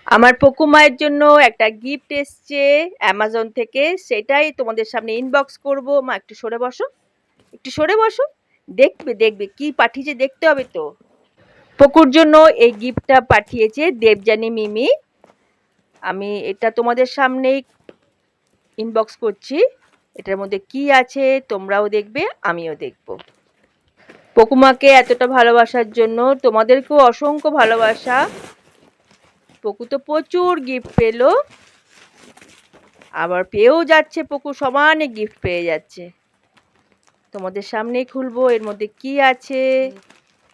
আমার পকু মায়ের জন্য একটা গিফট এসছে অ্যামাজন থেকে, সেটাই তোমাদের সামনে ইনবক্স করব। মা একটু সরে বসো, একটু সরে বসো। দেখবে দেখবে কি পাঠিয়েছে, দেখতে হবে তো। পকুর জন্য এই গিফটটা পাঠিয়েছে দেবযানী মিমি। আমি এটা তোমাদের সামনেই ইনবক্স করছি। এটার মধ্যে কি আছে তোমরাও দেখবে, আমিও দেখব। পকুমাকে এতটা ভালোবাসার জন্য তোমাদেরকেও অসংখ্য ভালোবাসা। পকু তো প্রচুর গিফট পেলো, আবার পেয়েও যাচ্ছে। পকু সমানে গিফট পেয়ে যাচ্ছে। তোমাদের সামনেই খুলবো এর মধ্যে কি আছে।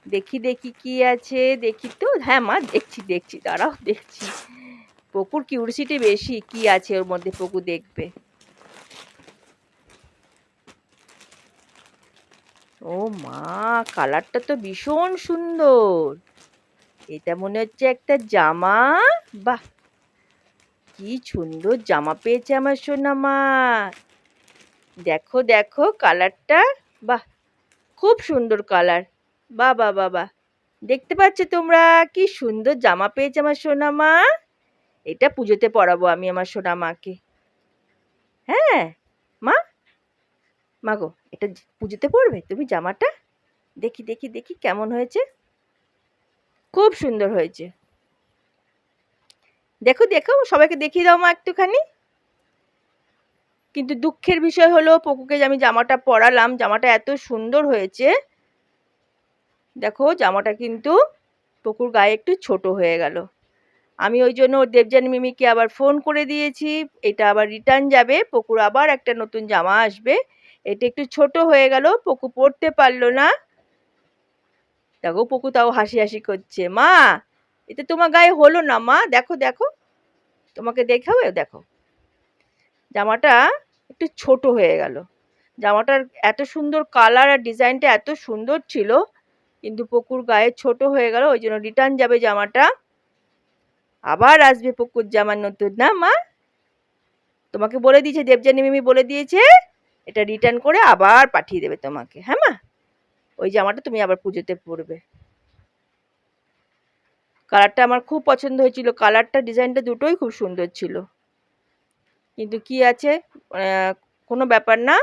দেখি দেখি কি আছে, দেখি তো। হ্যাঁ মা, দেখছি দেখছি, দাঁড়াও দেখছি। পকুর কিউরিসিটি বেশি, কি আছে ওর মধ্যে পকু দেখবে। ও মা, কালারটা তো ভীষণ সুন্দর। এটা মনে হচ্ছে একটা জামা। বাহ, কি সুন্দর জামা পেয়েছে আমার সোনা মা। দেখো দেখো কালারটা, বাহ, খুব সুন্দর কালার। বাবা বাবা, দেখতে পাচ্ছ তোমরা কি সুন্দর জামা পেয়েছে আমার সোনা মা। এটা পুজোতে পরাবো আমি আমার সোনা মাকে। হ্যাঁ মা, মা গো, এটা পুজোতে পরবে তুমি জামাটা? দেখি দেখি দেখি কেমন হয়েছে। খুব সুন্দর হয়েছে। দেখো দেখো, সবাইকে দেখিয়ে দাও মা একটুখানি। কিন্তু দুঃখের বিষয় হলো, পকুকে যে আমি জামাটা পরালাম, জামাটা এত সুন্দর হয়েছে। দেখো জামাটা কিন্তু পকুর গায়ে একটু ছোট হয়ে গেল। আমি ওই জন্য দেবযানী মিমিকে আবার ফোন করে দিয়েছি। এটা আবার রিটার্ন যাবে, পকুর আবার একটা নতুন জামা আসবে। এটা একটু ছোট হয়ে গেল, পকু পরতে পারলো না। দেখো পকু তাও হাসি হাসি করছে। মা, এটা তোমার গায়ে হলো না মা, দেখো দেখো, তোমাকে দেখাও, দেখো জামাটা একটু ছোট হয়ে গেল। জামাটার এত সুন্দর কালার আর ডিজাইনটা এত সুন্দর ছিল, কিন্তু পকুর গায়ে ছোট হয়ে গেল। ওই জন্য রিটার্ন যাবে জামাটা, আবার আসবে পকুর জামা নতুন। না মা, তোমাকে বলে দিয়েছে, দেবযানী মিমি বলে দিয়েছে এটা রিটার্ন করে আবার পাঠিয়ে দেবে তোমাকে। হ্যাঁ মা, ওই জামাটা তুমি আবার পুজোতে পরবে। কালারটা আমার খুব পছন্দ হয়েছিল, কালারটা ডিজাইনটা দুটোই খুব সুন্দর ছিল। কিন্তু কি আছে, কোনো ব্যাপার না,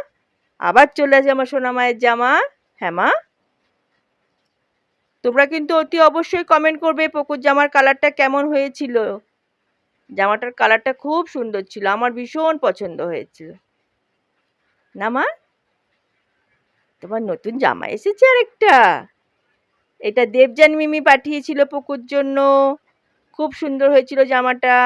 আবার চলে আসবে আমার সোনা মায়ের জামা। হ্যাঁ মা, তোমরা কিন্তু অতি অবশ্যই কমেন্ট করবে পকুর জামার কালারটা কেমন হয়েছিল। জামাটার কালারটা খুব সুন্দর ছিল, আমার ভীষণ পছন্দ হয়েছিল। না মা, তোমার নতুন জামা এসেছে আরেকটা। এটা দেবযানী মিমি পাঠিয়েছিল পকুর জন্য। খুব সুন্দর হয়েছিল জামাটা।